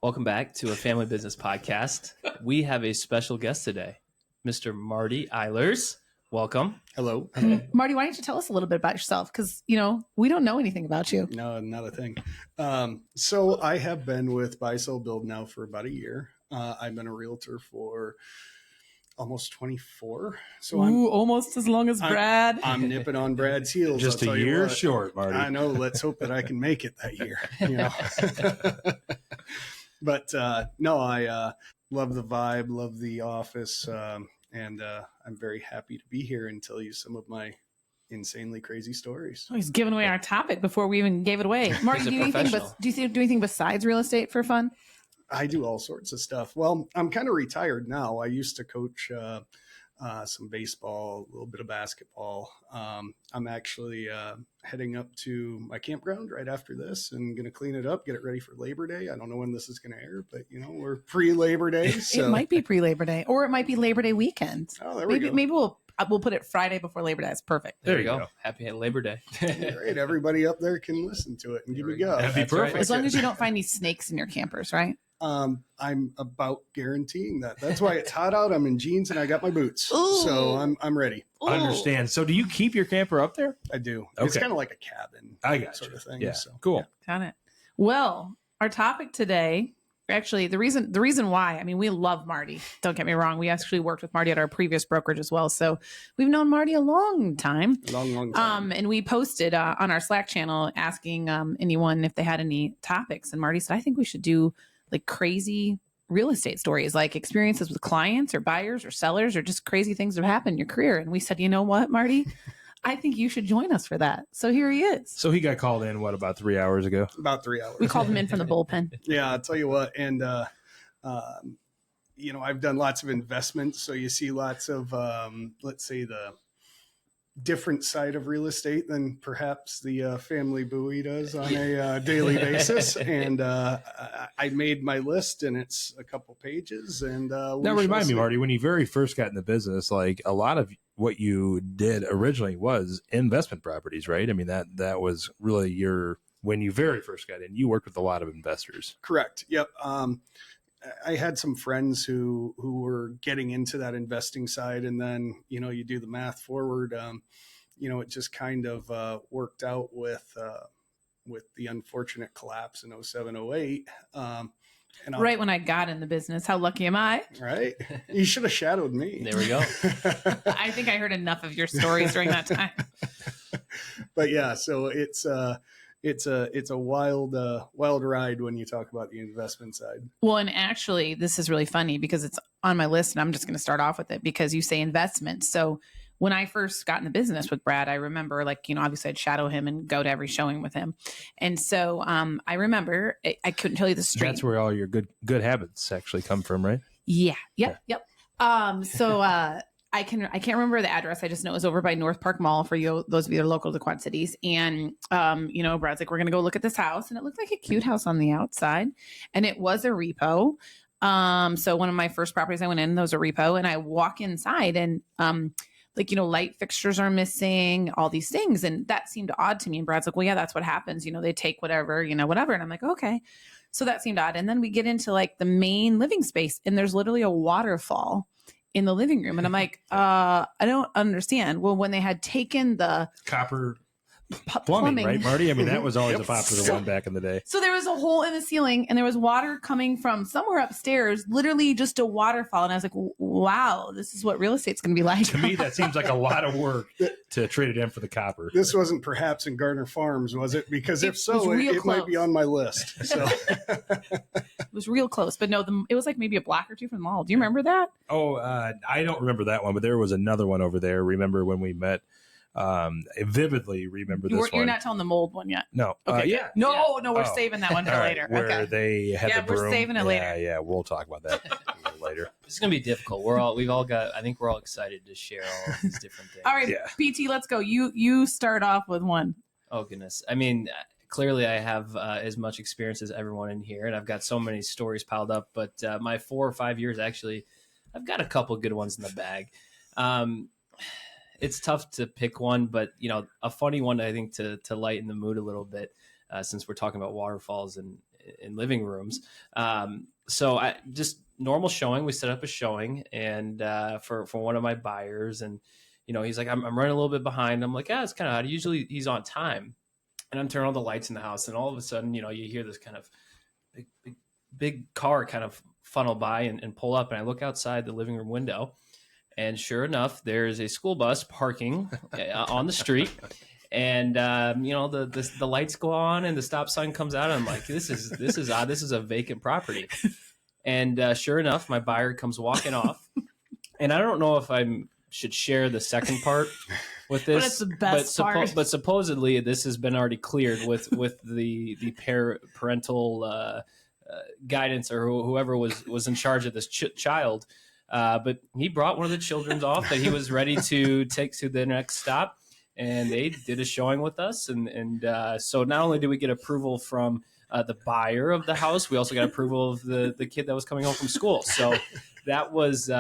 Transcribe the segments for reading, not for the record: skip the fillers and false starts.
Welcome back to a family business podcast. We have a special guest today, Mr. Marty Eilers. Welcome. Hello. Marty, why don't you tell us a little bit about yourself? Because, we don't know anything about you. No, not a thing. So I have been with Buy, Sell, Build now for about a year. I've been a realtor for almost 24. So almost as long as Brad. I'm nipping on Brad's heels. Just a year short, Marty. I know. Let's hope that I can make it that year. But no, I love the vibe, love the office, and I'm very happy to be here and tell you some of my insanely crazy stories. Oh, he's giving away our topic before we even gave it away. Marty, do you do anything besides real estate for fun? I do all sorts of stuff. Well, I'm kind of retired now. I used to coach some baseball, a little bit of basketball. I'm actually heading up to my campground right after this and going to clean it up, get it ready for Labor Day. I don't know when this is going to air, but we're pre-Labor Day. So. It might be pre-Labor Day, or it might be Labor Day weekend. Oh, there we go. Maybe we'll put it Friday before Labor Day. That's perfect. There you go. Happy Labor Day. Great. Everybody up there can listen to it and give me go. That'd be perfect. Right. As long as you don't find any snakes in your campers, right? I'm about guaranteeing that. That's why it's hot out. I'm in jeans and I got my boots. Ooh. So I'm ready. I understand. So do you keep your camper up there? I do. Okay. It's kind of like a cabin sort of thing. Yeah. So, Cool. Got it. Well, our topic today, actually, the reason why, I mean, we love Marty. Don't get me wrong. We actually worked with Marty at our previous brokerage as well. So we've known Marty a long time. Long time. And we posted on our Slack channel asking anyone if they had any topics. And Marty said, I think we should do like crazy real estate stories, like experiences with clients or buyers or sellers or just crazy things that have happened in your career. And we said, you know what, Marty? I think you should join us for that. So here he is. So he got called in, about 3 hours ago? About 3 hours. We called him in from the bullpen. Yeah, I'll tell you what. And, I've done lots of investments. So you see lots of, let's say, the different side of real estate than perhaps the family BOEYE does on a daily basis. And I made my list, and it's a couple pages. And Now remind me, Marty, when you very first got in the business, like a lot of what you did originally was investment properties, right? I mean, that was really when you very first got in, you worked with a lot of investors. Correct. Yep. I had some friends who were getting into that investing side, and then, you do the math forward, it just kind of worked out with the unfortunate collapse in 07, 08. Right when I got in the business. How lucky am I? Right. You should have shadowed me. There we go. I think I heard enough of your stories during that time. But yeah, so it's a wild ride when you talk about the investment side. Well, and actually, this is really funny because it's on my list, and I'm just going to start off with it because you say investment. So when I first got in the business with Brad, I remember, obviously I'd shadow him and go to every showing with him. And so I remember, I couldn't tell you the street. That's where all your good habits actually come from, right? Yeah. Yep. So I can't remember the address. I just know it was over by North Park Mall for you, those of you that are local to Quad Cities. And, Brad's like, we're going to go look at this house. And it looked like a cute house on the outside. And it was a repo. So one of my first properties I went in, there was a repo. And I walk inside and, light fixtures are missing, all these things. And that seemed odd to me. And Brad's like, well, yeah, that's what happens. They take whatever. And I'm like, okay. So that seemed odd. And then we get into the main living space, and there's literally a waterfall in the living room. And I'm like, I don't understand. Well, when they had taken the copper plumbing, right, Marty? I mean, that was always a popular one back in the day. So there was a hole in the ceiling, and there was water coming from somewhere upstairs, literally just a waterfall. And I was like, wow, this is what real estate's going to be like. To me, that seems like a lot of work to trade it in for the copper. This wasn't perhaps in Gardner Farms, was it? Because if so, it might be on my list. So it was real close, but no, it was maybe a block or two from the mall. Do you remember that? Oh, I don't remember that one, but there was another one over there. Remember when we met? I vividly remember this one. You're not telling the mold one yet. No. Okay. Yeah. No, we're saving that one for later. Where okay. they had the broom. We're saving it later. Yeah, we'll talk about that a little later. It's going to be difficult. I think we're all excited to share all of these different things. All right, PT, let's go. You start off with one. Oh, goodness. I mean, clearly I have as much experience as everyone in here, and I've got so many stories piled up, but my 4 or 5 years, actually, I've got a couple good ones in the bag. It's tough to pick one, but a funny one I think to lighten the mood a little bit, since we're talking about waterfalls and in living rooms. So I just normal showing. We set up a showing and for one of my buyers, and he's like, I'm running a little bit behind. I'm like, yeah, it's kind of odd. Usually he's on time, and I'm turning all the lights in the house, and all of a sudden, you hear this kind of big car kind of funnel by and pull up, and I look outside the living room window, and sure enough, there's a school bus parking on the street. And the lights go on and the stop sign comes out. And I'm like, this is odd. This is a vacant property. And sure enough, my buyer comes walking off. And I don't know if I should share the second part with this. But it's the best part. But supposedly this has been already cleared with the parental guidance or whoever was in charge of this child. But he brought one of the children off that he was ready to take to the next stop. And they did a showing with us. And so not only did we get approval from the buyer of the house, we also got approval of the kid that was coming home from school. So that was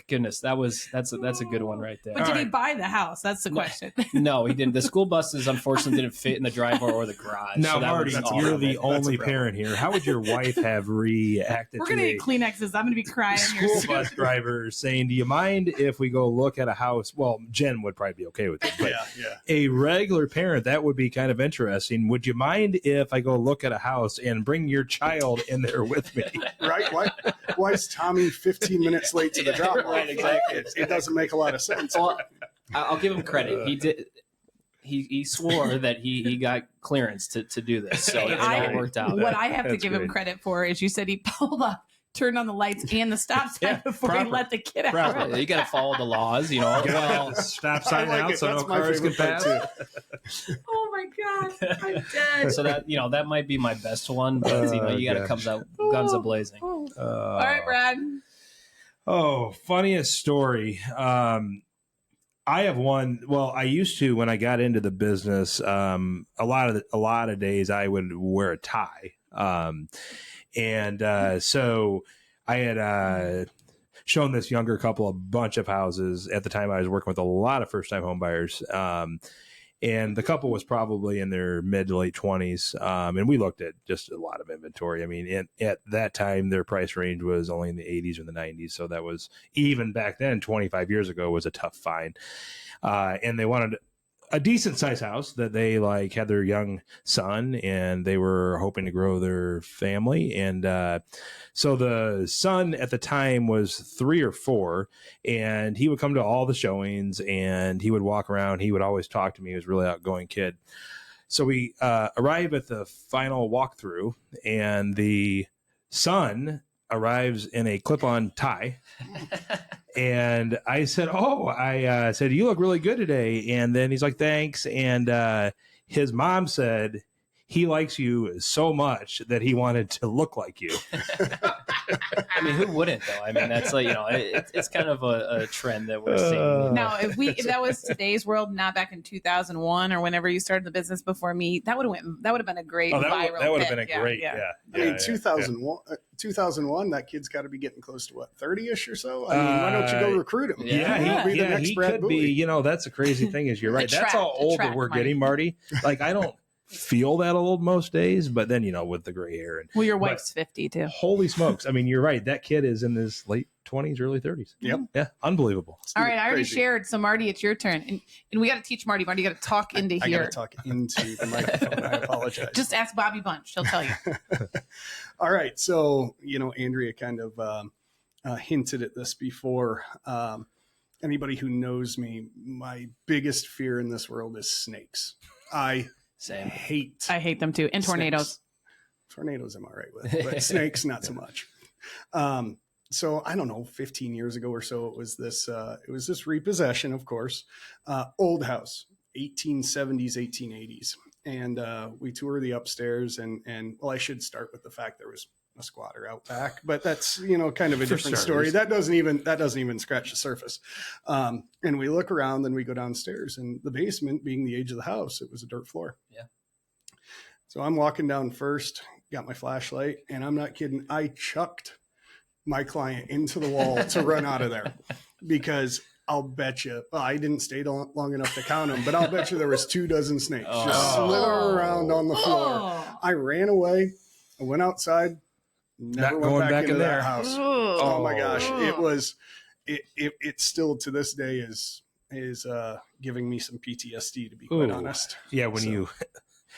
goodness, that's a good one right there. But did he buy the house? That's the question. No, he didn't. The school buses unfortunately didn't fit in the driveway or the garage. Now, so Marty, you're the only parent here. How would your wife have reacted? We're gonna need Kleenexes. I'm gonna be crying. School bus driver saying, "Do you mind if we go look at a house?" Well, Jen would probably be okay with it, but a regular parent, that would be kind of interesting. Would you mind if I go look at a house and bring your child in there with me? Right? Why is Tommy 15 minutes late to the drop off? Right, exactly. It doesn't make a lot of sense. Well, I'll give him credit. He did. He swore that he got clearance to do this, so it all worked out. What I have to give him credit for is you said he pulled up, turned on the lights and the stop sign before he let the kid out. Proper. You got to follow the laws, Well, stop sign out so no cars can pass. Oh my God, I'm dead. So that might be my best one, but you got to come out guns a blazing. All right, Brad. Oh, funniest story. I have one. Well, I used to, when I got into the business, a lot of days I would wear a tie. So I had shown this younger couple a bunch of houses. At the time, I was working with a lot of first-time home buyers. And the couple was probably in their mid to late 20s. And we looked at just a lot of inventory. I mean, at that time, their price range was only in the 80s or the 90s. So that was, even back then, 25 years ago, was a tough find. And they wanted a decent sized house that they had their young son, and they were hoping to grow their family. And so the son at the time was 3 or 4, and he would come to all the showings and he would walk around. He would always talk to me. He was a really outgoing kid. So we arrive at the final walkthrough, and the son arrives in a clip-on tie. And I said, I said, "You look really good today." And then he's like, "Thanks." And his mom said, "He likes you so much that he wanted to look like you." I mean, who wouldn't though? I mean, that's it's kind of a trend that we're seeing. Now, if that was today's world, not back in 2001 or whenever you started the business before me, that would have been a great viral. That would have been a great, I mean, 2001, that kid's got to be getting close to 30-ish or so. I mean, why don't you go recruit him? He could be. That's the crazy thing is, you're right. That's how older we're getting, Marty. I don't feel that old most days, but then with the gray hair and your wife's 50 too. Holy smokes! I mean, you're right. That kid is in his late 20s, early 30s. Yep. Yeah, unbelievable. All right, I already shared. So Marty, it's your turn, and we got to teach Marty. Marty, you got to talk into here. I got to talk into the microphone. I apologize. Just ask Bobby Bunch; she'll tell you. All right, so Andrea kind of hinted at this before. Anybody who knows me, my biggest fear in this world is snakes. I hate them too, and tornadoes. Snakes. Tornadoes I'm all right with, but snakes not so much. So I don't know, 15 years ago or so, it was this repossession, of course, old house, 1870s, 1880s, and we tour the upstairs, and well, I should start with the fact there was a squatter out back, but that's kind of a different story. That doesn't even scratch the surface. And we look around, then we go downstairs, and the basement, being the age of the house, it was a dirt floor. Yeah. So I'm walking down first, got my flashlight, and I'm not kidding, I chucked my client into the wall to run out of there, because I'll bet you, well, I didn't stay long enough to count them, but I'll bet you there was 24 snakes just slithering around on the floor. I ran away. I went outside. Never Not went going back into in that there. house. Oh my gosh. It still to this day is giving me some PTSD, to be quite Ooh. honest. Yeah, when you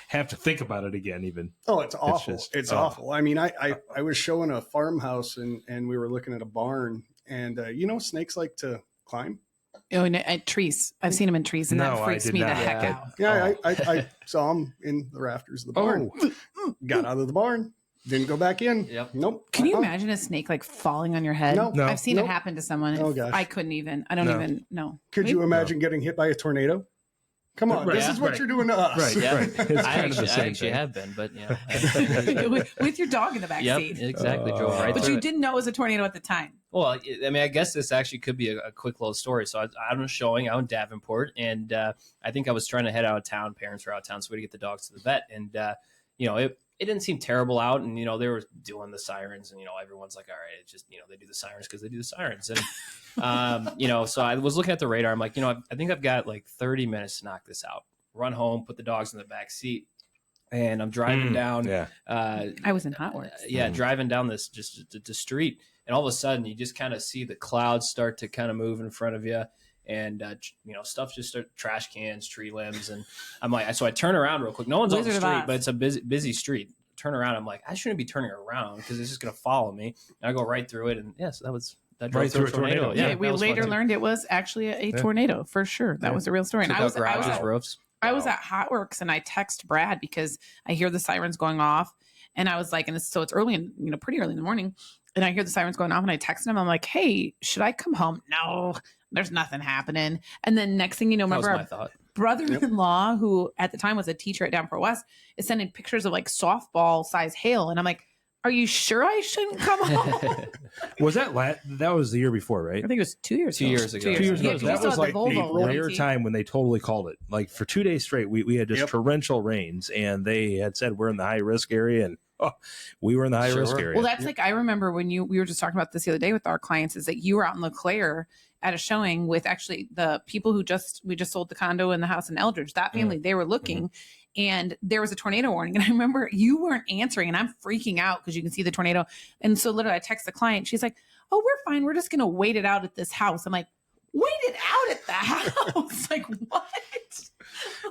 have to think about it again, even. Oh, it's awful. It's oh. awful. I mean, I was showing a farmhouse and we were looking at a barn, and snakes like to climb. Oh, and at trees. I've seen them in trees, and No, that freaks I did me the not. heck Yeah. out. Yeah, I saw them in the rafters of the barn. Got out of the barn. Didn't go back in. Yep. Nope. Can you imagine a snake like falling on your head? No. No. I've seen it happen to someone. Oh, gosh. I couldn't even. I don't No. even know. Could you imagine getting hit by a tornado? Come on, Right. this is what Right. you're doing to us. Right. Yeah. Right. It's I kind of the actually, same I actually thing. have been, but yeah. with your dog in the back Yep, seat. exactly. Drove right But through you it. didn't know it was a tornado at the time. Well, I mean, I guess this actually could be a quick little story. So I was showing out in Davenport, and I think I was trying to head out of town. Parents were out of town, so we had to get the dogs to the vet. And, it didn't seem terrible out. And, they were doing the sirens, and, everyone's like, all right, it's just, they do the sirens because they do the sirens. And, so I was looking at the radar. I'm like, I think I've got like 30 minutes to knock this out. Run home, put the dogs in the back seat. And I'm driving down. Yeah. I was in Hot Works. Driving down this the street, and all of a sudden you just kind of see the clouds start to kind of move in front of you, and stuff just start, trash cans, tree limbs, and I'm like, so I turn around real quick. No one's on the Wizard of street, Oz. but it's a busy street. Turn around, I'm like, I shouldn't be turning around because it's just gonna follow me. And I go right through it, and yes, that drove Right through a tornado. Yeah, we that was fun, later too. learned it was actually a tornado for sure. That was a real story. And Took I out was garages, at, roofs. I was at Hot Works, and I text Brad because I hear the sirens going off, and I was like, it's early and pretty early in the morning, and I hear the sirens going off, and I text him. I'm like, hey, should I come home? No, there's nothing happening. And then next thing you know, That was remember my thought. brother-in-law, who at the time was a teacher at Downport West, is sending pictures of like softball size hail, and I'm like, are you sure I shouldn't come home? Was that that was the year before, right? I think it was 2 years 2 years ago. 2 2 years Yeah, ago. 'cause we That still was had like the Volvo April, rare warranty. time when they totally called it. Like for 2 days straight, we had just Yep. torrential rains, and they had said we're in the high risk area, and we were in the high risk Sure. area. Well, that's like, I remember when we were just talking about this the other day with our clients, is that you were out in LeClaire at a showing with actually the people who we just sold the condo and the house in Eldridge. That family, they were looking, and there was a tornado warning. And I remember you weren't answering, and I'm freaking out because you can see the tornado. And so literally I text the client. She's like, oh, we're fine. We're just going to wait it out at this house. I'm like, wait it out at the house? Like, what?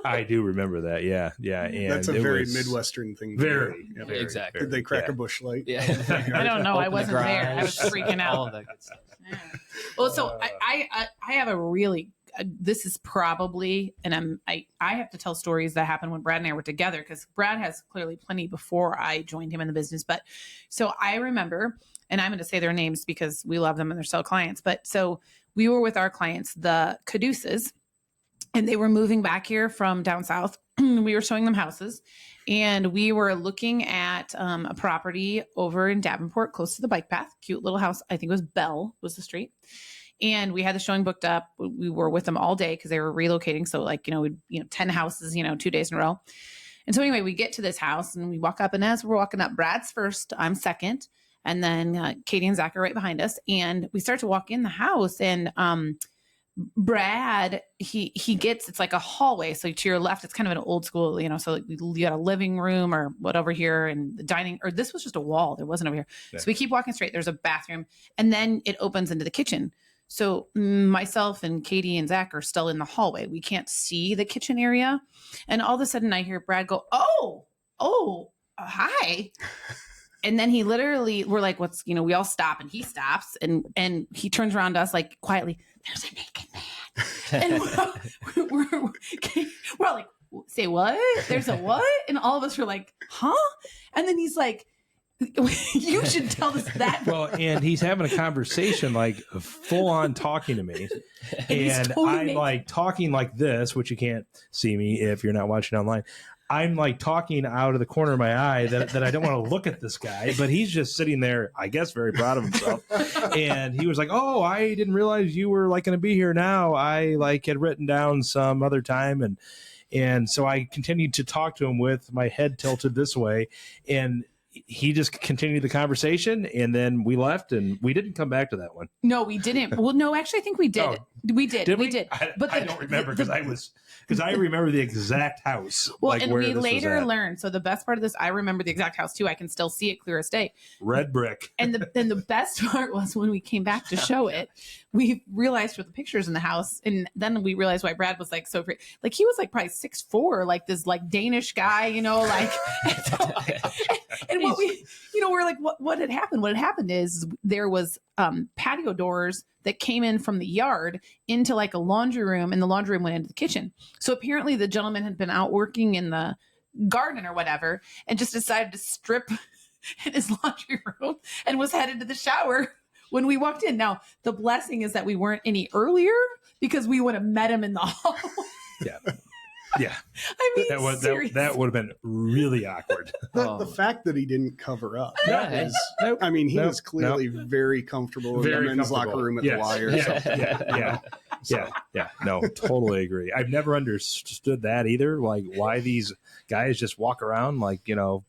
I do remember that. Yeah. And That's a it very was Midwestern thing. Very, Yeah. very, Exactly. Did they crack yeah. a bush light? Yeah. I don't know. I Open the wasn't there. I was garage, freaking out. all of that good stuff. Yeah. Well, so I have a really, this is probably, and I have to tell stories that happened when Brad and I were together, because Brad has clearly plenty before I joined him in the business. But so I remember, and I'm going to say their names because we love them and they're still clients. But so we were with our clients, the Caduces, and they were moving back here from down south. We were showing them houses, and we were looking at a property over in Davenport, close to the bike path. Cute little house. I think it was Bell was the street. And we had the showing booked up. We were with them all day because they were relocating. So 10 houses, 2 days in a row. And so anyway, we get to this house and we walk up, and as we're walking up, Brad's first, I'm second. And then Katie and Zach are right behind us. And we start to walk in the house, and Brad, he gets, it's like a hallway. So to your left, it's kind of an old school, so like you got a living room or whatever here, and the dining, or this was just a wall. There wasn't over here. Yeah. So we keep walking straight. There's a bathroom, and then it opens into the kitchen. So myself and Katie and Zach are still in the hallway. We can't see the kitchen area. And all of a sudden I hear Brad go, oh, hi. And then he literally, we're like, we all stop, and he stops, and he turns around to us like quietly, there's a naked man. And we're like, say what? There's a what? And all of us were like, huh? And then he's like, you should tell us that. Well, and he's having a conversation, like full on talking to me. he's And totally I'm naked. like talking like this, which you can't see me if you're not watching online. I'm like talking out of the corner of my eye that I don't want to look at this guy, but he's just sitting there, I guess, very proud of himself. And he was like, oh, I didn't realize you were like going to be here now. I had written down some other time. And so I continued to talk to him with my head tilted this way. And he just continued the conversation, and then we left, and we didn't come back to that one. No, we didn't. Well, no, actually, I think we did. Oh, We did. Did we did. But I don't remember because I remember the exact house. Well, like and where we this was later at. learned. So the best part of this, I remember the exact house too. I can still see it clear as day. Red brick. And the best part was when we came back to show it, we realized with the pictures in the house, and then we realized why Brad was like so great. Like he was like probably 6'4", like this like Danish guy, you know, like. And what we, you know, we're like, what had happened? What had happened is there was patio doors that came in from the yard into like a laundry room, and the laundry room went into the kitchen. So apparently the gentleman had been out working in the garden or whatever and just decided to strip in his laundry room and was headed to the shower when we walked in. Now, the blessing is that we weren't any earlier because we would have met him in the hall. Yeah. Yeah. I mean, that would have been really awkward. The fact that he didn't cover up. Yeah. I mean, he was clearly very comfortable in the men's locker room at the Y or something. Yeah. No, totally agree. I've never understood that either. Like why these guys just walk around like, you know,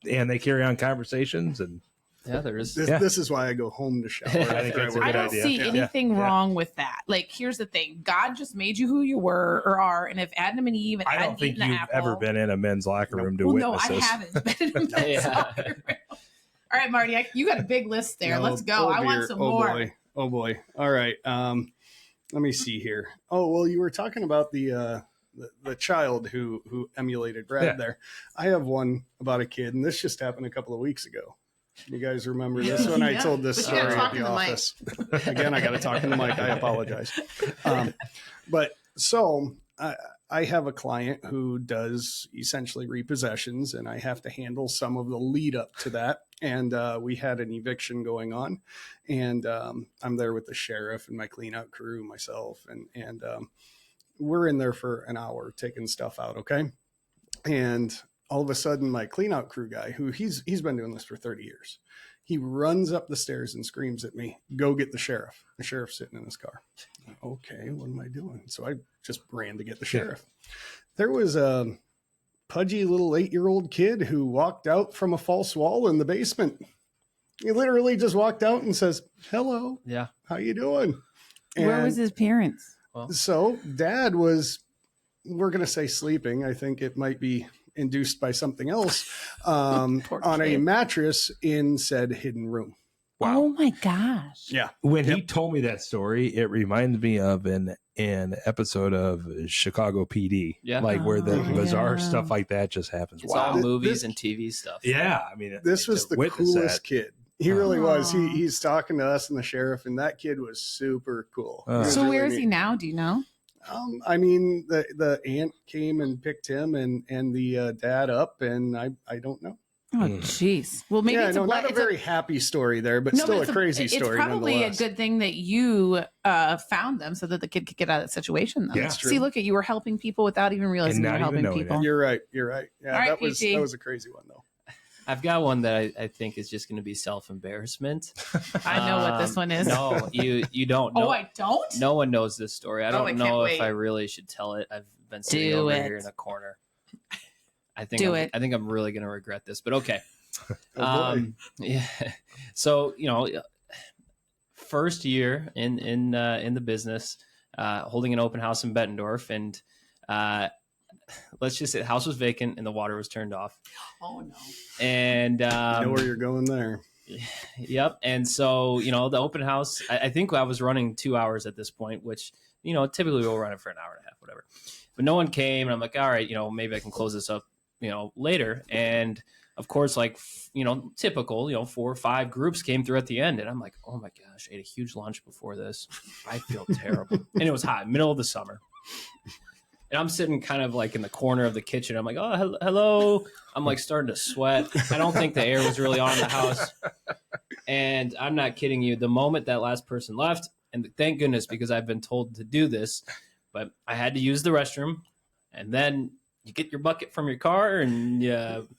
and they carry on conversations and. Yeah, there is. This is why I go home to shower. I think that's a I good don't idea. see anything wrong with that. Like, here's the thing: God just made you who you were or are, and if Adam and Eve, and I don't think you've ever been in a men's locker room to witness no, I this. haven't been in a men's locker room. All right, Marty, you got a big list there. Let's go. I want some more. Oh boy. All right. Let me see here. Oh well, you were talking about the child who emulated Brad there. I have one about a kid, and this just happened a couple of weeks ago. You guys remember this when I told this story at the office? Again, I got to talk in the mic. I apologize. But so I have a client who does essentially repossessions, and I have to handle some of the lead up to that. And we had an eviction going on, and I'm there with the sheriff and my clean out crew, myself, and we're in there for an hour taking stuff out. Okay. And all of a sudden, my clean out crew guy, who he's been doing this for 30 years, he runs up the stairs and screams at me, "Go get the sheriff." The sheriff's sitting in his car. Okay, what am I doing? So I just ran to get the sheriff. There was a pudgy little 8-year-old kid who walked out from a false wall in the basement. He literally just walked out and says, "Hello, Yeah. how you doing?" Where was his parents? So dad was, we're going to say sleeping. I think it might be induced by something else, on a mattress in said hidden room. Wow. Oh my gosh. Yeah. When he told me that story, it reminds me of an episode of Chicago PD. Yeah. Like where the bizarre yeah. stuff like that just happens. It's Wow. all movies and TV stuff. Yeah. I mean, This was the witness coolest that. kid. He really was. Aw. He's talking to us and the sheriff, and that kid was super cool. He was So really where is neat. he now? Do you know? I mean, the aunt came and picked him and the dad up, and I don't know. Oh, jeez. Well, maybe it's not a very happy story there, but still a crazy story. It's probably a nonetheless. good thing that you found them so that the kid could get out of that situation. Though. Yeah. That's true. See, look at you were helping people without even realizing And you were not even helping knowing people. You're right. Yeah, All right, that PG. was a crazy one though. I've got one that I think is just going to be self-embarrassment. I know what this one is. No, you don't. Oh, No, I don't? no one knows this story. I Oh, don't I can't know wait. if I really should tell it. I've been sitting Do over it. here in a corner. I think Do I'm, it. I think I'm really going to regret this, but okay. Oh, boy. Yeah. So first year in the business, holding an open house in Bettendorf, and let's just say the house was vacant and the water was turned off. Oh, no. And I know where you're going there. Yep. And so, the open house, I think I was running 2 hours at this point, which, typically we'll run it for an hour and a half, whatever. But no one came, and I'm like, all right, maybe I can close this up, later. And of course, typical, 4 or 5 groups came through at the end. And I'm like, oh my gosh, I ate a huge lunch before this. I feel terrible. And it was hot, middle of the summer. And I'm sitting kind of like in the corner of the kitchen. I'm like, oh, hello. I'm like starting to sweat. I don't think the air was really on in the house. And I'm not kidding you. The moment that last person left, and thank goodness, because I've been told to do this, but I had to use the restroom. And then you get your bucket from your car and you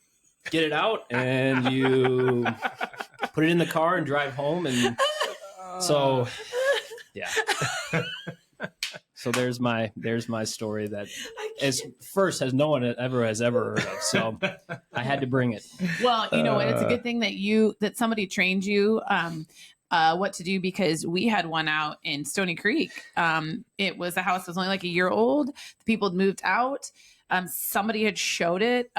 get it out and you put it in the car and drive home. And so, yeah. So there's my story that no one has ever heard of. So I had to bring it. Well, and it's a good thing that somebody trained you. what to do because we had one out in Stony Creek. It was a house that was only like a year old. The people had moved out. Somebody had showed it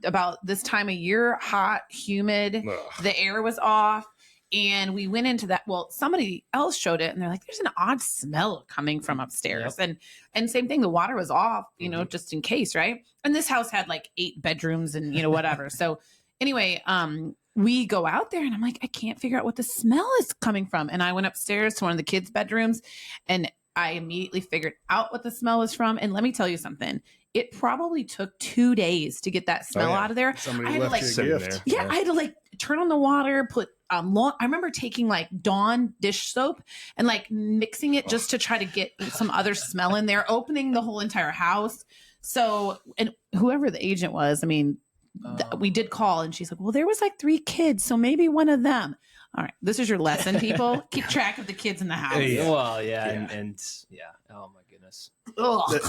about this time of year, hot, humid. Ugh. The air was off. And we went into that. Well, somebody else showed it, and they're like, "There's an odd smell coming from upstairs." Yep. And same thing, the water was off, just in case, right? And this house had like 8 bedrooms and whatever. So anyway, we go out there, and I'm like, I can't figure out what the smell is coming from. And I went upstairs to one of the kids' bedrooms, and I immediately figured out what the smell was from. And let me tell you something. It probably took 2 days to get that smell out of there. Somebody I had left to, you a gift. Yeah, I had to like turn on the water, put I remember taking like Dawn dish soap and like mixing it just to try to get some other smell in there, opening the whole entire house. So, and whoever the agent was, I mean, we did call and she's like, well, there was like 3 kids. So maybe one of them. All right. This is your lesson, people. Keep track of the kids in the house. Well, yeah. And yeah. Oh my goodness. Ugh.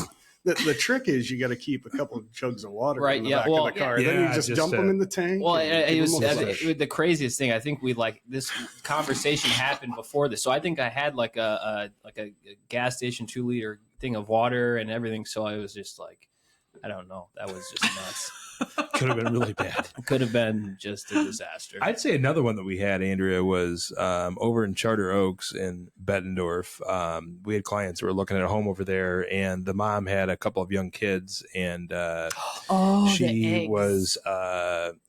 The trick is you got to keep a couple of jugs of water in the back well, of the car. yeah, Then you just dump them in the tank. Well, and it give was them a flush. the craziest thing. I think we like this conversation happened before this, so I think I had like a gas station 2-liter thing of water and everything. So I was just like, I don't know, that was just nuts. Could have been really bad. Could have been just a disaster. I'd say another one that we had, Andrea, was over in Charter Oaks in Bettendorf. We had clients who were looking at a home over there, and the mom had a couple of young kids, and she was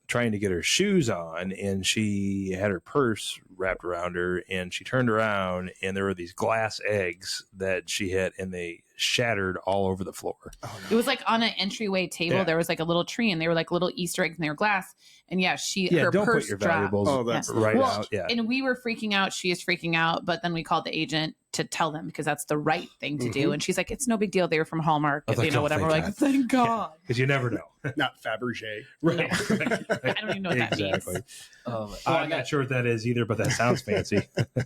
trying to get her shoes on, and she had her purse wrapped around her, and she turned around, and there were these glass eggs that she hit, and they shattered all over the floor. Oh, no. It was like on an entryway table. Yeah. There was like a little tree, and they were like little Easter eggs, and they were glass. And her don't purse put your dropped. valuables Oh, that's right Well, out. Yeah. And we were freaking out. She is freaking out. But then we called the agent to tell them because that's the right thing to do. And she's like, it's no big deal. They were from Hallmark. I was like, oh, whatever. thank We're like, thank God. Because you never know. Not Fabergé. Right. I don't even know what that means. Exactly. I I'm not sure what that is either, but that sounds fancy.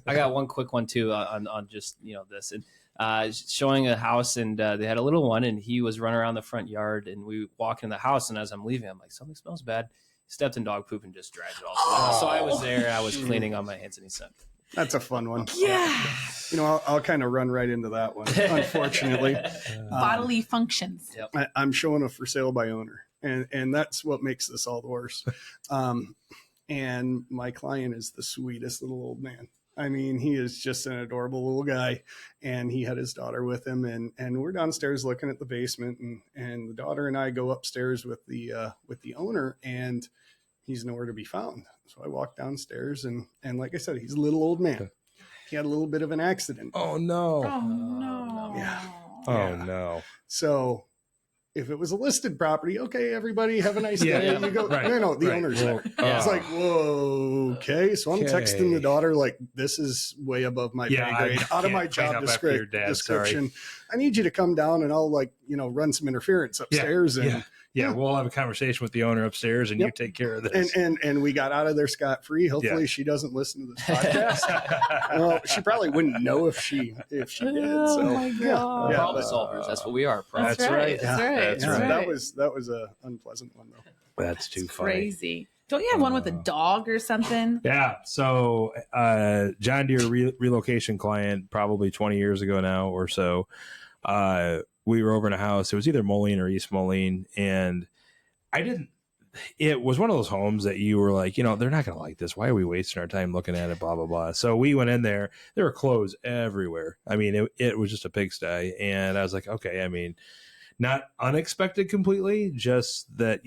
got one quick one too on just this and showing a house, and they had a little one, and he was running around the front yard, and we walk in the house, and as I'm leaving, I'm like, something smells bad. He stepped in dog poop and just dragged it all. So I was there, I was cleaning on my hands, and he said, That's a fun one. Yeah. I'll kind of run right into that one, unfortunately. Bodily functions. Yep. I'm showing a for sale by owner, and that's what makes this all the worse. And my client is the sweetest little old man. I mean, he is just an adorable little guy, and he had his daughter with him, and we're downstairs looking at the basement, and the daughter and I go upstairs with the owner, and he's nowhere to be found. So I walk downstairs, and like I said, he's a little old man. He had a little bit of an accident. Oh, no. Oh, no. Yeah. Oh, Yeah. no. So if it was a listed property, okay, everybody have a nice Yeah, day. yeah. You go, Right, no, the right. owner's Well, there. It's like, whoa, okay. So I'm texting the Okay. daughter, like, this is way above my Yeah, pay I grade, out of my can't clean job up after your dad, description. I need you to come down and I'll run some interference upstairs. Yeah, we'll have a conversation with the owner upstairs, and you take care of this. And we got out of there scot-free. Hopefully she doesn't listen to this podcast. Well, she probably wouldn't know if she did. So Oh, my God. problem solvers. That's what we are. That's right. That's right. That's That's right. right. That was a unpleasant one though. That's too funny. Crazy. Don't you have one with a dog or something? Yeah. So, John Deere relocation client, probably 20 years ago now or so. We were over in a house. It was either Moline or East Moline, and it was one of those homes that you were like, they're not going to like this. Why are we wasting our time looking at it? Blah, blah, blah. So we went in there. There were clothes everywhere. I mean, it was just a pigsty. And I was like, okay, I mean, not unexpected completely, just that,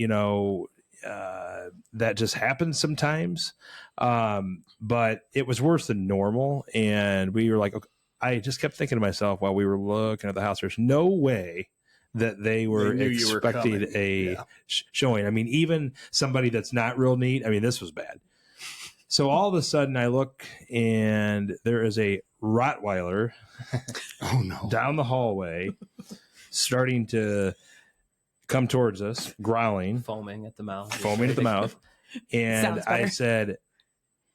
that just happens sometimes. But it was worse than normal. And we were like, okay, I just kept thinking to myself while we were looking at the house, there's no way that they were They knew you were expecting coming. a Yeah. showing. I mean, even somebody that's not real neat. I mean, this was bad. So all of a sudden I look and there is a Rottweiler Oh no. down the hallway starting to come towards us, growling, Foaming at the mouth. And Sounds I better. said,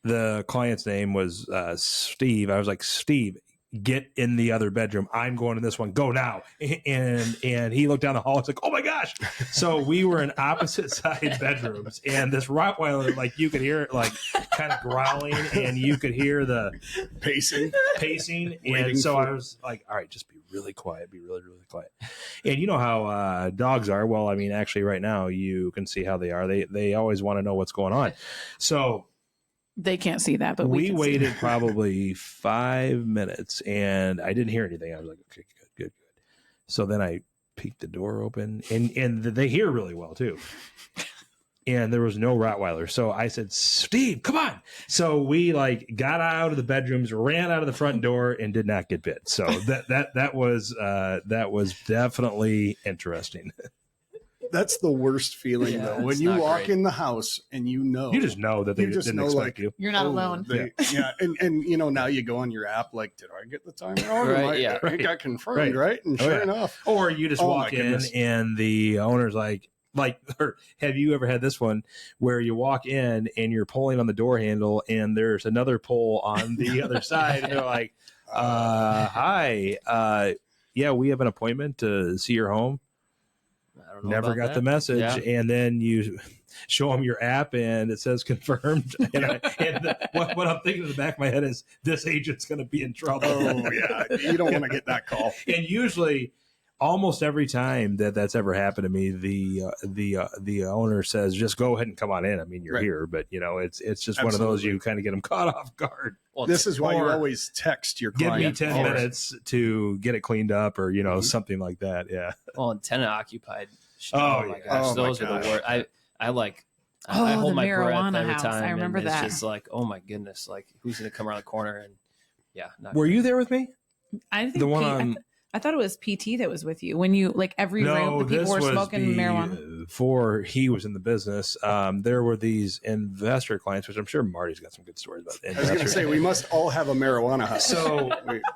the client's name was Steve. I was like, Steve, get in the other bedroom. I'm going to this one. Go now. And he looked down the hall. It's like, oh my gosh. So we were in opposite side bedrooms, and this Rottweiler, like you could hear it like kind of growling, and you could hear the Pacing. And so I was like, all right, just be really quiet. Be really, really quiet. And you know how dogs are. Well, I mean, actually right now you can see how they are. They always want to know what's going on. So They can't see that, but we can waited see. probably 5 minutes, and I didn't hear anything. I was like, okay, good. So then I peeked the door open, and they hear really well too. And there was no Rottweiler. So I said, Steve, come on. So we like got out of the bedrooms, ran out of the front door, and did not get bit. So that was definitely interesting. That's the worst feeling though. When you walk in the house and you just know that they didn't expect you. You're not alone. And you know, now you go on your app, like, did I get the time wrong? Right, It got confirmed, right? And sure enough. Or you just walk in and the owner's like, or have you ever had this one where you walk in and you're pulling on the door handle and there's another pull on the other side and they're like, hi, yeah, we have an appointment to see your home. I don't know. Never got the message. Yeah. And then you show them your app and it says confirmed. What I'm thinking in the back of my head is this agent's going to be in trouble. Oh yeah. You don't want to get that call. And usually almost every time that's ever happened to me, the owner says, just go ahead and come on in. I mean, you're here, but you know, it's just one of those, you kind of get them caught off guard. Well, this is why you always text your client. Give me 10 minutes to get it cleaned up or, you know, something like that. Yeah. Well, and tenant occupied. Oh my gosh. Those are the worst. I hold my breath every time. I remember that. It's just like, oh my goodness, like who's going to come around the corner? And yeah. Were you there with me? I think I thought it was PT that was with you when you like every room the people were smoking marijuana. Before he was in the business, there were these investor clients, which I'm sure Marty's got some good stories about. I was going to say we must all have a marijuana house. So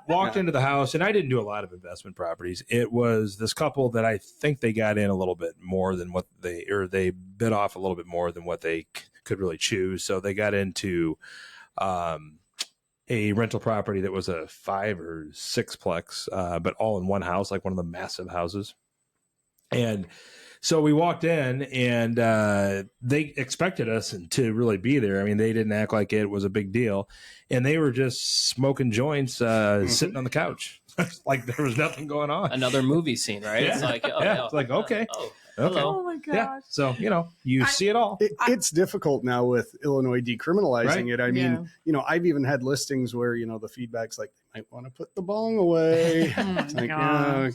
walked into the house, and I didn't do a lot of investment properties. It was this couple that I think they got in a little bit more than what they bit off a little bit more than what they could really choose. So they got into a rental property that was a 5 or 6-plex, but all in one house, like one of the massive houses. And so we walked in and they expected us to really be there. I mean, they didn't act like it was a big deal. And they were just smoking joints, sitting on the couch. Like there was nothing going on. Another movie scene, right? Yeah. It's like, it's like, okay. Okay. Oh my gosh. Yeah. So, you know, you see it all. It's difficult now with Illinois decriminalizing it. I mean, you know, I've even had listings where, you know, the feedback's like, they might want to put the bong away. It's like,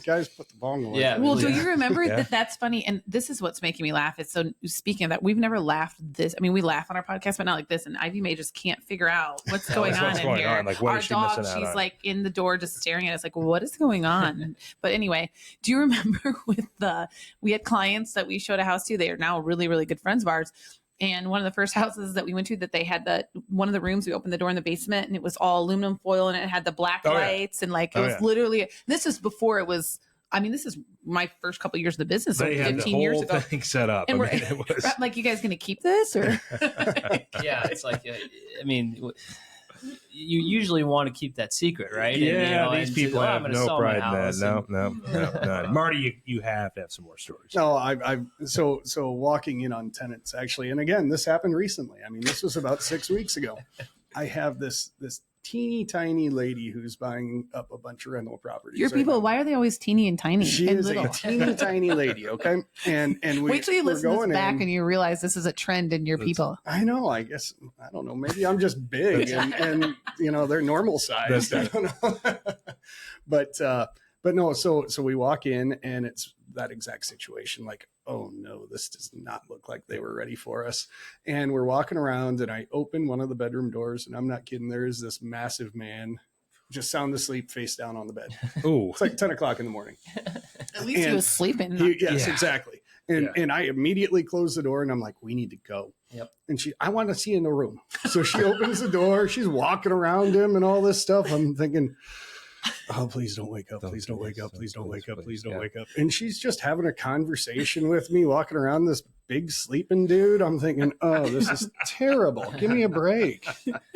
guys, put the bong away. Yeah. Well, do you remember that? That's funny. And this is what's making me laugh. It's so speaking of that, we've never laughed this. I mean, we laugh on our podcast, but not like this. And Ivy May just can't figure out what's going on in here. Like, what our is she dog, missing out she's on? like in the door just staring at us like, what is going on? But anyway, do you remember we had clients that we showed a house to? They are now really, really good friends of ours. And one of the first houses that we went to that they had one of the rooms, we opened the door in the basement and it was all aluminum foil and it had the black lights and like, it was literally, this is before it was, I mean, this is my first couple of years of the business. They had 15 years ago. Thing set up. And it was like, you guys going to keep this or? Yeah. It's like, I mean, you usually want to keep that secret, right? Yeah, and, these people have no pride in that. No. Marty, you have to have some more stories. No, so walking in on tenants actually, and again, this happened recently. I mean, this was about 6 weeks ago. I have this teeny tiny lady who's buying up a bunch of rental properties. Your people, why are they always teeny and tiny? She is a teeny tiny lady, okay? And we wait till you listen to this back and you realize this is a trend in your people. I know. I guess I don't know. Maybe I'm just big and you know they're normal sized. I don't know. But no. So we walk in and it's that exact situation. Like, oh no, this does not look like they were ready for us. And we're walking around and I open one of the bedroom doors and I'm not kidding. There is this massive man just sound asleep face down on the bed. Oh, it's like 10 o'clock in the morning. At least he was sleeping. Yes, exactly. And I immediately close the door and I'm like, we need to go. Yep. And I want to see in the room. So she opens the door. She's walking around him and all this stuff. I'm thinking, oh, please don't wake up. Please don't wake up. Please don't wake up. Please don't wake up. And she's just having a conversation with me, walking around this big sleeping dude. I'm thinking, oh, this is terrible. Give me a break.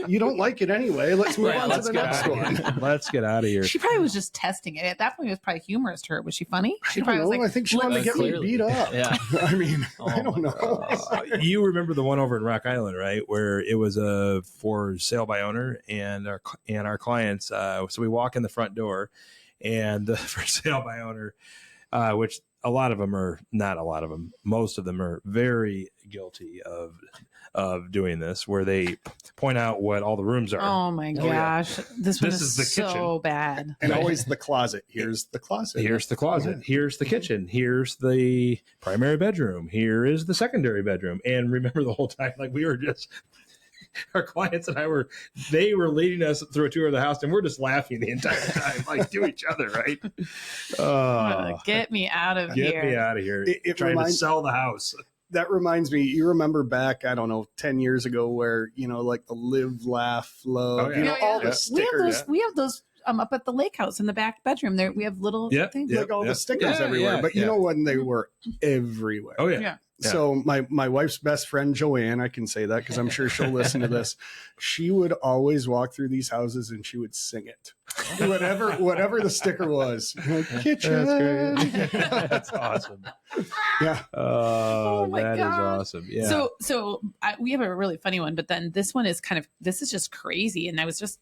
You don't like it anyway. Let's move on to the next one. Let's get out of here. She probably was just testing it. At that point, it was probably humorous to her. Was she funny? She probably was like, I think she wanted to get me beat up. Yeah. I mean, I don't know. You remember the one over in Rock Island, right? Where it was a for sale by owner and our clients. So we walk in the front door and the for sale by owner, which a lot of them are not a lot of them. Most of them are very guilty of doing this, where they point out what all the rooms are. oh my gosh, this one is the so kitchen. bad. And always the closet. Here's the closet. Here's the closet. Here's the kitchen. Here's the primary bedroom. Here is the secondary bedroom. And remember the whole time, like we were just, our clients and they were leading us through a tour of the house, and we're just laughing the entire time, like to each other, right? Get me out of here. Get me out of here. It Trying to sell the house. That reminds me, you remember back, I don't know, 10 years ago where, like the live, laugh, love, Oh, yeah. all Yeah. the stickers. We have those up at the lake house in the back bedroom. There we have little things. Like all the stickers everywhere. But you know when they were everywhere. Oh, yeah. Yeah. So my wife's best friend, Joanne, I can say that because I'm sure she'll listen to this. She would always walk through these houses and she would sing it. Whatever the sticker was. Kitchen. That's great. That's awesome. Yeah. Oh my that God. is awesome. Yeah. So we have a really funny one, but then this one is this is just crazy. And I was just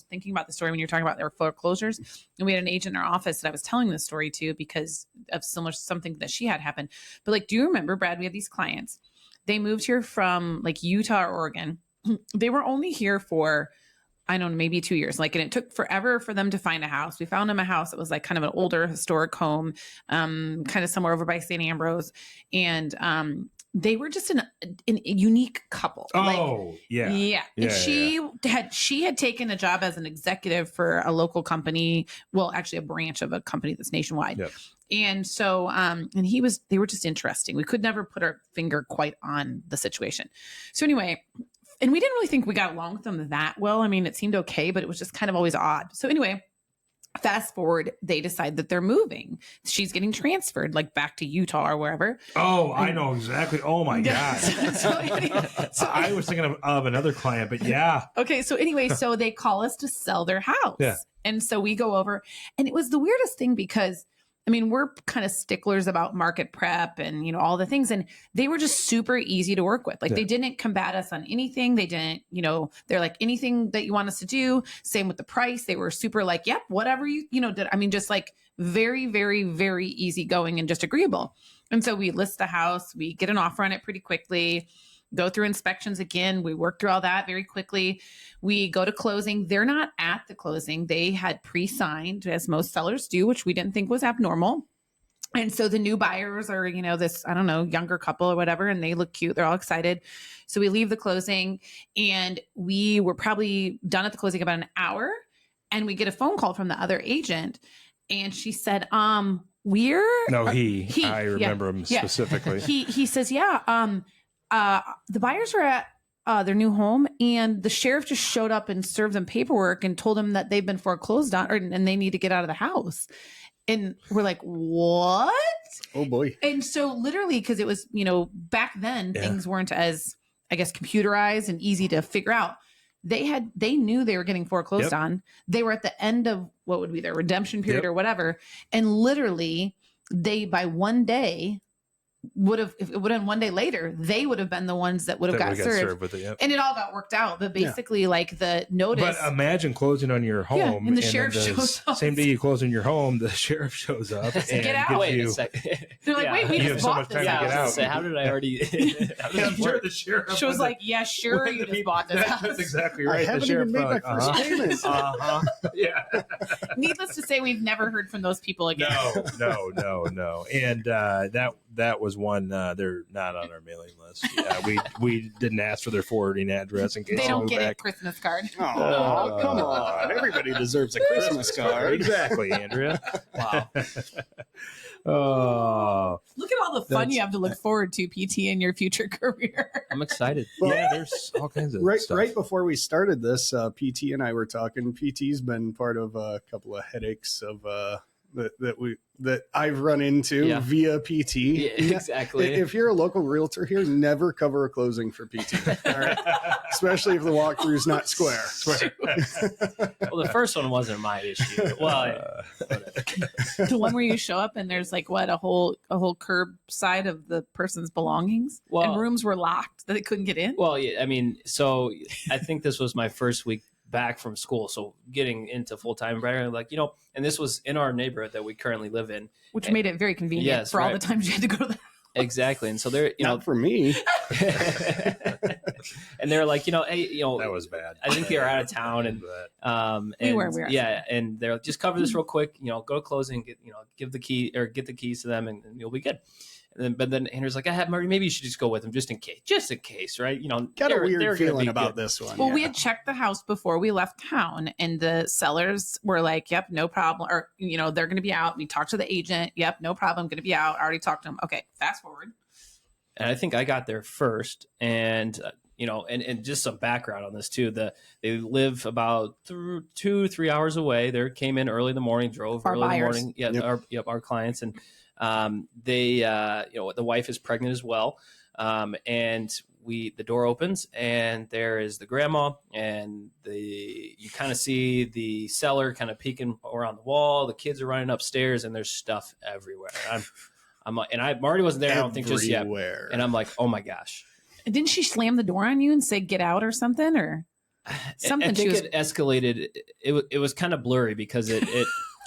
thinking about the story when you were talking about their foreclosures, and we had an agent in our office that I was telling this story to because of something that she had happened. But like, do you remember, Brad? We had these clients. They moved here from like Utah or Oregon. They were only here for, I don't know, maybe 2 years. Like, and it took forever for them to find a house. We found them a house that was like kind of an older historic home, kind of somewhere over by St. Ambrose. And they were just a unique couple. Oh, yeah. Yeah. And she had taken a job as an executive for a local company. Well, actually a branch of a company that's nationwide. Yep. And so, they were just interesting. We could never put our finger quite on the situation. So anyway, and we didn't really think we got along with them that well. I mean, it seemed okay, but it was just kind of always odd. So anyway, fast forward, they decide that they're moving. She's getting transferred like back to Utah or wherever. Oh, I know exactly. Oh my God. So I was thinking of another client, but yeah. Okay. So anyway, so they call us to sell their house. Yeah. And so we go over, and it was the weirdest thing because I mean, we're kind of sticklers about market prep and, all the things. And they were just super easy to work with. Like they didn't combat us on anything. They didn't, they're like, anything that you want us to do. Same with the price. They were super like, yep, whatever you did. I mean, just like very, very, very easygoing and just agreeable. And so we list the house, we get an offer on it pretty quickly, go through inspections again. We work through all that very quickly. We go to closing. They're not at the closing. They had pre-signed, as most sellers do, which we didn't think was abnormal. And so the new buyers are, this, I don't know, younger couple or whatever, and they look cute. They're all excited. So we leave the closing, and we were probably done at the closing about an hour, and we get a phone call from the other agent. And she said, I remember him specifically. He says, the buyers are at their new home, and the sheriff just showed up and served them paperwork and told them that they've been foreclosed on and they need to get out of the house. And we're like, what? Oh boy. And so literally, because it was, back then things weren't as, I guess, computerized and easy to figure out. They knew they were getting foreclosed on. They were at the end of what would be their redemption period or whatever. And literally by one day, if it would have been one day later, they would have been the ones that would have got served with it, and it all got worked out. But basically, like the notice. But imagine closing on your home, and the sheriff shows up. Same day you close on your home, the sheriff shows up and get out. Wait a second. They're like, wait, we just bought this house. How did I already? I'm sure the sheriff. She was like, yeah, sure, you just bought this house. That's exactly right. I haven't even made my first payment. Yeah. Needless to say, we've never heard from those people again. No. And that was one. They're not on our mailing list. We didn't ask for their forwarding address in case they don't get back. a Christmas card. Oh, come on! Everybody deserves a Christmas card. Exactly, Andrea. Wow. Oh, look at all the fun you have to look forward to, PT, in your future career. I'm excited. Well, there's all kinds of stuff. Right before we started this, PT and I were talking. PT's been part of a couple of headaches of that I've run into via PT. Yeah, exactly. If you're a local realtor here, never cover a closing for PT. All right? Especially if the walkthrough is not square. Well, the first one wasn't my issue. Well, The one where you show up and there's like a whole curb side of the person's belongings, and rooms were locked that they couldn't get in. Well, yeah, I mean, so I think this was my first week back from school, so getting into full-time, like, and this was in our neighborhood that we currently live in, which made it very convenient for all the times you had to go to the exactly. And so they're not for me. And they're like, hey, that was bad. I think you're out of town, and we were yeah, and they're like, just cover this real quick, go to closing, get the keys to them, and you'll be good. But then Andrew's like, Marty, maybe you should just go with him just in case, right? Got a weird feeling about this one. Well, we had checked the house before we left town, and the sellers were like, yep, no problem. Or, they're going to be out. We talked to the agent. Yep, no problem. Going to be out. Already talked to him. Okay, fast forward. And I think I got there first, and and just some background on this too. They live about 2-3 hours away. They came in early in the morning, drove our early buyers. in the morning. Yeah, our clients, and they the wife is pregnant as well, and the door opens, and there is the grandma, and you kind of see the seller kind of peeking around the wall. The kids are running upstairs, and there's stuff everywhere. Marty wasn't there, I don't think, just yet. And I'm like, oh my gosh. Didn't she slam the door on you and say, get out or something? Or something? I think it escalated. It was kind of blurry because it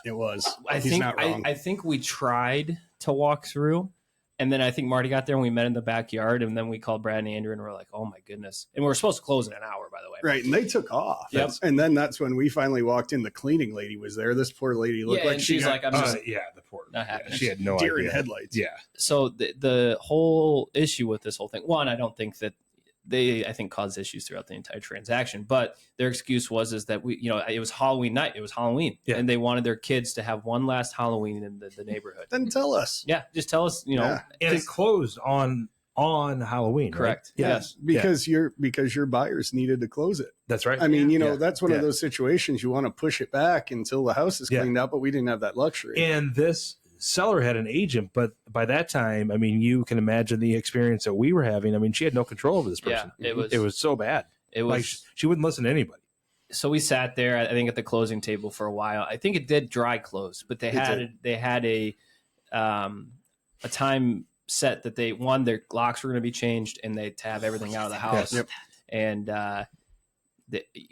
was. I think we tried to walk through, and then I think Marty got there and we met in the backyard, and then we called Brad and Andrew, and we're like, oh my goodness. And we were supposed to close in an hour, by the way. Right. And they took off. Yep. And then that's when we finally walked in. The cleaning lady was there. This poor lady looked like she's like, I'm just the poor. Not happy. She had no deer idea. in headlights. Yeah. So the whole issue with this whole thing, one, I don't think that I think caused issues throughout the entire transaction, but their excuse is that we, it was Halloween night. It was Halloween, and they wanted their kids to have one last Halloween in the neighborhood. Then tell us. Yeah, just tell us. And it closed on Halloween. Correct. Right? Yes, because your buyers needed to close it. That's right. I mean, that's one of those situations you want to push it back until the house is cleaned out, but we didn't have that luxury. And this seller had an agent, but by that time, I mean, you can imagine the experience that we were having. I mean, she had no control over this person. Yeah, it was so bad. It was like she wouldn't listen to anybody. So we sat there, I think, at the closing table for a while. I think it did dry close, but they had a time set that their locks were going to be changed, and they'd have everything out of the house. Yep. And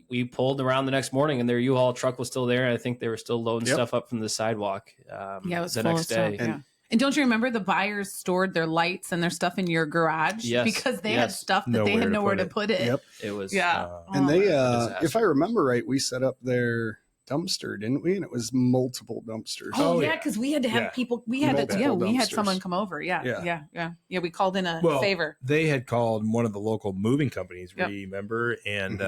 we pulled around the next morning, and their U-Haul truck was still there. And I think they were still loading stuff up from the sidewalk. It was the full next of stuff, day. And don't you remember the buyers stored their lights and their stuff in your garage? Yes. Because they had stuff that they had nowhere to put it. Yep. It was. And they, if I remember right, we set up their dumpster, didn't we? And it was multiple dumpsters. Oh yeah, because we had to have people. We had we had someone come over. Yeah. We called in a favor. They had called one of the local moving companies. Remember? And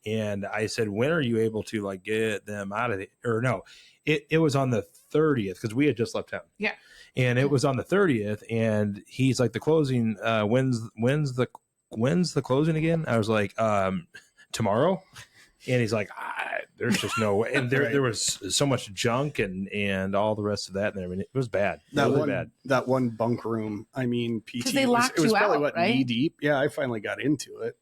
and I said, when are you able to get them out of the? Or no, it was on the 30th because we had just left town. Yeah. And it was on the 30th, and he's like, the closing. When's the closing again? I was like, tomorrow. And he's like, there's just no way. And there was so much junk and all the rest of that. And I mean, it was bad. That one bunk room. I mean, PT. They locked you probably out, right? knee deep. Yeah, I finally got into it.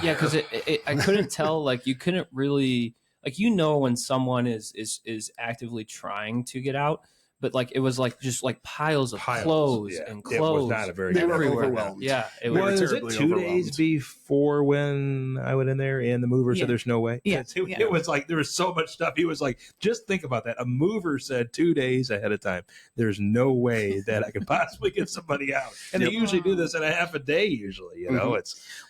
Because I couldn't tell. You couldn't really when someone is actively trying to get out. But it was just piles of clothes and clothes. It was not a very. They were overwhelmed. Yeah, it was it 2 days before when I went in there and the mover said there's no way. Yeah, it was there was so much stuff. He was like, just think about that. A mover said 2 days ahead of time, there's no way that I could possibly get somebody out. And they usually do this in a half a day. Usually,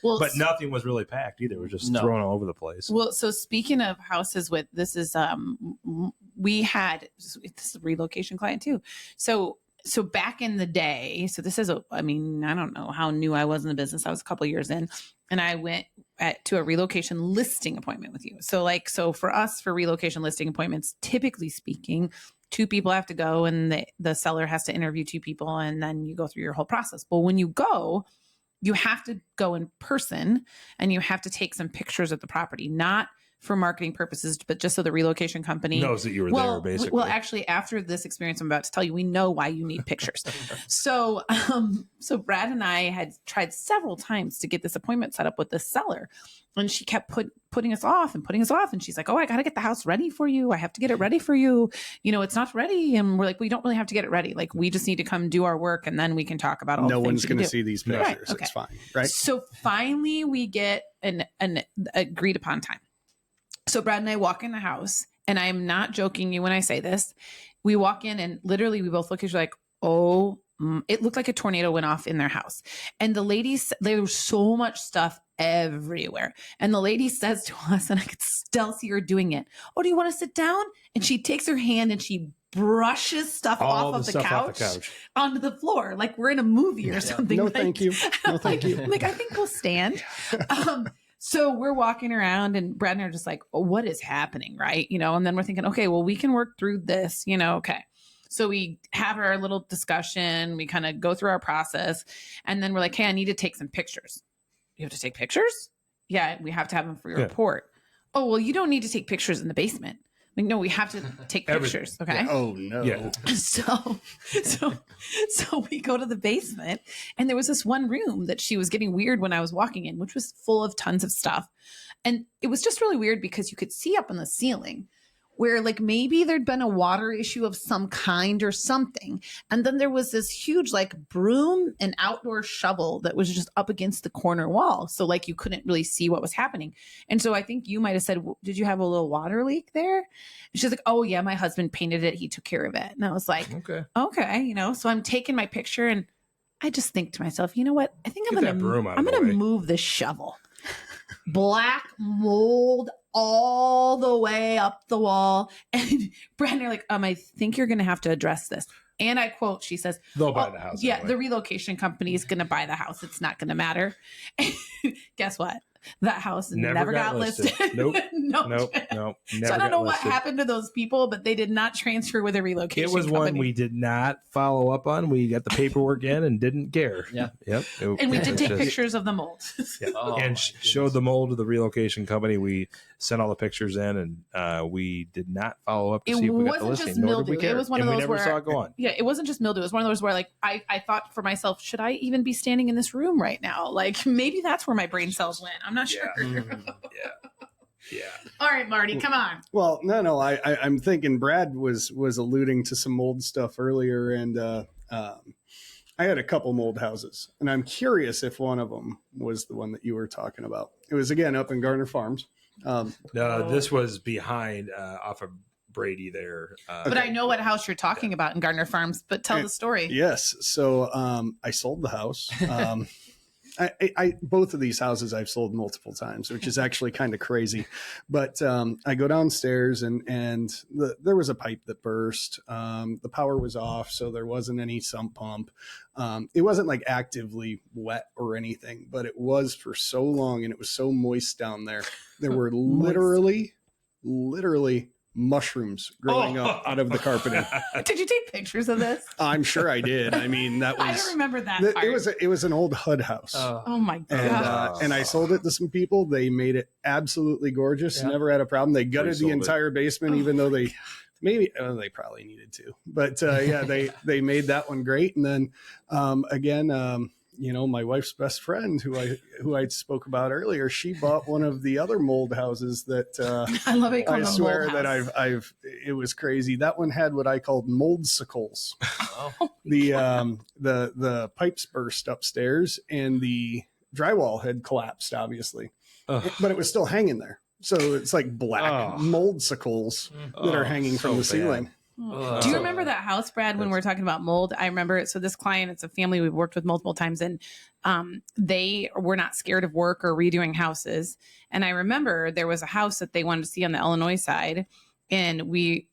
but nothing was really packed either. It was just thrown all over the place. Well, so speaking of houses with this is we had this is a relocation client too. So back in the day, so this is I don't know how new I was in the business. I was a couple of years in, and I went to a relocation listing appointment with you. So for us, for relocation listing appointments, typically speaking, 2 people have to go, and the seller has to interview 2 people, and then you go through your whole process. But when you go, you have to go in person, and you have to take some pictures of the property, not for marketing purposes, but just so the relocation company knows that you were there, basically. Well, actually, after this experience I'm about to tell you, we know why you need pictures. So Brad and I had tried several times to get this appointment set up with the seller, and she kept putting us off. And she's like, oh, I got to get the house ready for you. I have to get it ready for you. You know, it's not ready. And we're like, we don't really have to get it ready. Like, we just need to come do our work, and then we can talk about all the things. No one's going to see these pictures. Right, okay. It's fine. Right. So finally we get an agreed upon time. So Brad and I walk in the house, and I'm not joking you when I say this. We walk in, and literally we both look at each other like, oh, it looked like a tornado went off in their house. And the ladies, there was so much stuff everywhere. And the lady says to us, and I could still see her doing it, oh, do you want to sit down? And she takes her hand and she brushes stuff off of the couch onto the floor, like we're in a movie or something. No, like, thank you. No, thank you. Like, I think we'll stand. So we're walking around, and Brad and I are just like, oh, what is happening? Right. You know, and then we're thinking, okay, well, we can work through this, you know, okay. So we have our little discussion. We kind of go through our process, and then we're like, hey, I need to take some pictures. You have to take pictures? Yeah, we have to have them for your report. Oh, well, you don't need to take pictures in the basement. Like, no, we have to take pictures. Okay. Yeah. Oh no. Yeah. So we go to the basement, and there was this one room that she was getting weird when I was walking in, which was full of tons of stuff. And it was just really weird because you could see up on the ceiling where, like, maybe there'd been a water issue of some kind or something. And then there was this huge, like, broom and outdoor shovel that was just up against the corner wall. So, like, you couldn't really see what was happening. And so I think you might have said, did you have a little water leak there? And she's like, oh, yeah, my husband painted it. He took care of it. And I was like, okay, you know, so I'm taking my picture, and I just think to myself, you know what? I think I'm going to move this shovel. Black mold all the way up the wall. And Brad and I are like, I think you're going to have to address this. And I quote, she says, they'll buy the house. Yeah, anyway. The relocation company is going to buy the house. It's not going to matter. Guess what? That house never got listed. Nope. Nope. So I don't know what happened to those people, but they did not transfer with a relocation It was company. one we did not follow up on. We got the paperwork in and didn't care. Yeah. Yep. And we did take pictures of the mold. Yeah. Oh, and showed the mold to the relocation company. We sent all the pictures in, and we did not follow up to see if we got the listing. Just Nor mildew. did we care. It was one of and those we never where saw it go on. Yeah, it wasn't just mildew. It was one of those where, like, I thought for myself, should I even be standing in this room right now? Like, maybe that's where my brain cells went. I'm not sure. Yeah. All right, Marty, come on. Well, no. I'm thinking Brad was alluding to some mold stuff earlier, and I had a couple mold houses, and I'm curious if one of them was the one that you were talking about. It was, again, up in Garner Farms. No, this was behind off of Brady there. But I know what house you're talking about in Gardner Farms, but tell the story. Yes. So I sold the house. I both of these houses I've sold multiple times, which is actually kind of crazy. But I go downstairs, and there was a pipe that burst. The power was off, so there wasn't any sump pump. It wasn't like actively wet or anything, but it was for so long, and it was so moist down there. There were literally mushrooms growing up out of the carpeting. Did you take pictures of this? I'm sure I did. I mean, that was. I don't remember that part. It was an old HUD house. Oh my god! And I sold it to some people. They made it absolutely gorgeous. Yeah. Never had a problem. They gutted the entire basement, even though they maybe they probably needed to. But yeah, they made that one great. And then again. You know, my wife's best friend, who I spoke about earlier, she bought one of the other mold houses that I love it. I swear that I've it was crazy. That one had what I called moldsicles. The pipes burst upstairs, and the drywall had collapsed, obviously, but it was still hanging there. So it's like black moldsicles that are hanging from the ceiling. Do you remember that house, Brad, when we're talking about mold? I remember it. So this client, it's a family we've worked with multiple times, and they were not scared of work or redoing houses. And I remember there was a house that they wanted to see on the Illinois side. And we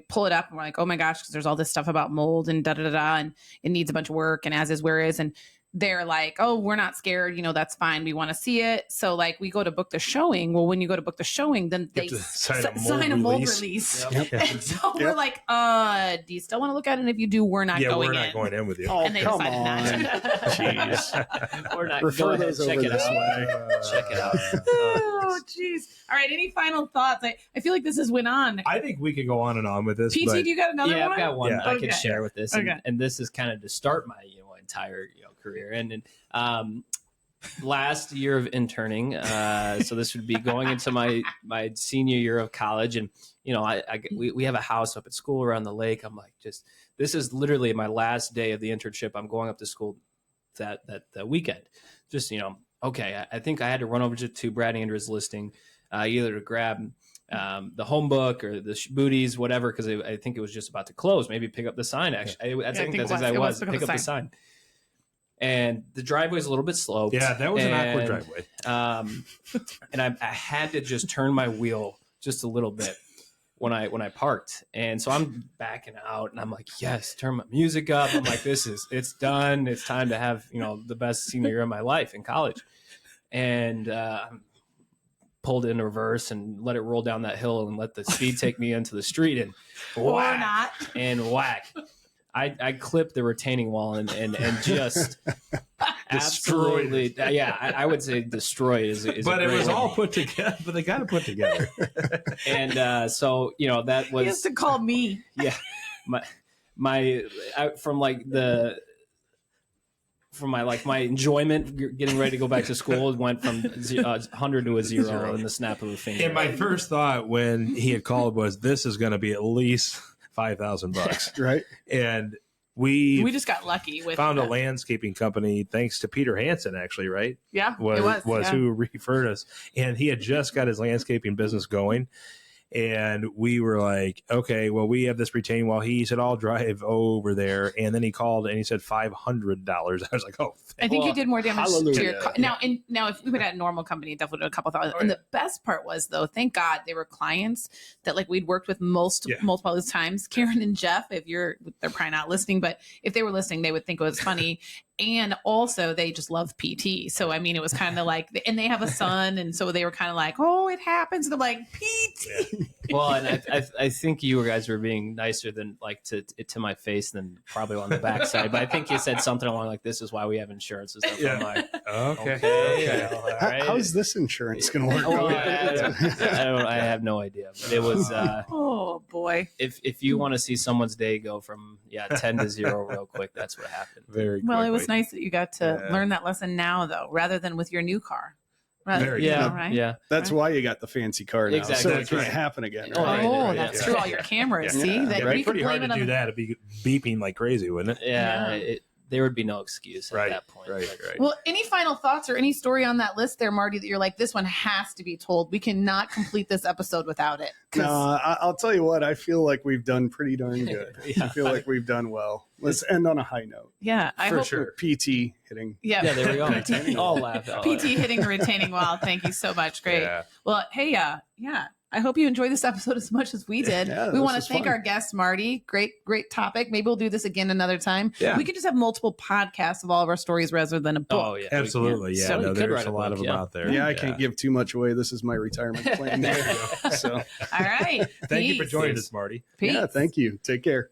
pull it up and we're like, oh my gosh, because there's all this stuff about mold and and it needs a bunch of work and as is where is. And they're like, oh, we're not scared. That's fine. We want to see it. So like we go to book the showing. Well, when you go to book the showing, then they sign a mold release. Yep. And so we're like, do you still want to look at it? And if you do, we're not going in. We're not going in with you. Oh, And they come decided on. not to. Jeez. We're not. Refer Go ahead, those check over it this out. way. Check it out. Oh, jeez. All right. Any final thoughts? I feel like this has went on. I think we could go on and on with this. PT, but do you got another Yeah, one? I've got one Yeah. I Okay. can share with this, Okay. and this is kind of to start my entire career. And last year of interning, so this would be going into my senior year of college, and we have a house up at school around the lake. I'm like, this is literally my last day of the internship. I'm going up to school that weekend. Okay, I think I had to run over to Brad Andrews' listing, either to grab the home book or the booties, whatever, because I think it was just about to close. Maybe pick up the sign. Actually, I think that's exactly what it was. Pick up the sign. And the driveway's a little bit sloped. Yeah, that was an awkward driveway. And I had to just turn my wheel just a little bit when I parked. And so I'm backing out, and I'm like, yes, turn my music up. I'm like, it's done. It's time to have the best senior year of my life in college. And pulled in reverse and let it roll down that hill and let the speed take me into the street, and Or not. and whack. I clipped the retaining wall and just absolutely, yeah, I would say destroyed is But it was way. all put together. But they got to put together. And so that was He has to call me. yeah, from my enjoyment getting ready to go back to school, it went from 100 to a zero in the snap of a finger. And my first thought when he had called was, this is going to be at least $5,000. Right. And We just got lucky with found a landscaping company, thanks to Peter Hansen, actually, right? Yeah, Was yeah. who referred us. And he had just got his landscaping business going. And we were like, okay, well, we have this retaining wall. He said, I'll drive over there. And then he called and he said $500. I was like, oh, I think you did more damage to your hallelujah. car. Now, if we would have a normal company, it definitely would have a couple thousand. And the best part was, though, thank God they were clients that we'd worked with multiple times. Karen and Jeff, they're probably not listening, but if they were listening, they would think it was funny. And also, they just love PT. So, I mean, it was kind of like, and they have a son. And so they were kind of like, oh, it happens. And I'm like, PT. Well, and I think you guys were being nicer than to my face than probably on the backside. But I think you said something along like, this is why we have insurance and stuff. Yeah. I'm like, okay. all right. How's this insurance going to work? Well, out? I have no idea. But it was, Oh, boy. if you want to see someone's day go from 10 to 0 real quick, that's what happened. Very Well, it quickly. was nice that you got to Yeah. learn that lesson now, though, rather than with your new car. Very Yeah, right? yeah. That's why you got the fancy car now. Exactly. So it That's can't right. happen again. Oh, Right? Oh, right, that's yeah. true. All your cameras. Yeah. See, Yeah. that Right, we could pretty hard blame to it on do that. It'd be beeping like crazy, wouldn't it? Yeah, there would be no excuse at that point. Right. Well, any final thoughts or any story on that list there, Marty, that you're like, this one has to be told? We cannot complete this episode without it. 'Cause- No, I'll tell you what. I feel like we've done pretty darn good. I feel like we've done well. Let's end on a high note. yeah, I For hope. sure. PT hitting. Yeah, Yeah, there we go. PT. All laugh. PT hitting the retaining wall. Thank you so much. Great. Yeah. Well, hey, yeah. I hope you enjoyed this episode as much as we did. Yeah, we this want to was thank fun. our guest, Marty. Great topic. Maybe we'll do this again another time. Yeah. We could just have multiple podcasts of all of our stories rather than a book. Oh yeah, Absolutely. Yeah. So you no, could there's write a a lot book, of them yeah. out there. Yeah, I can't give too much away. This is my retirement plan. So, All right. Thank you for Peace. joining us, Marty. Peace. yeah, thank you. Take care.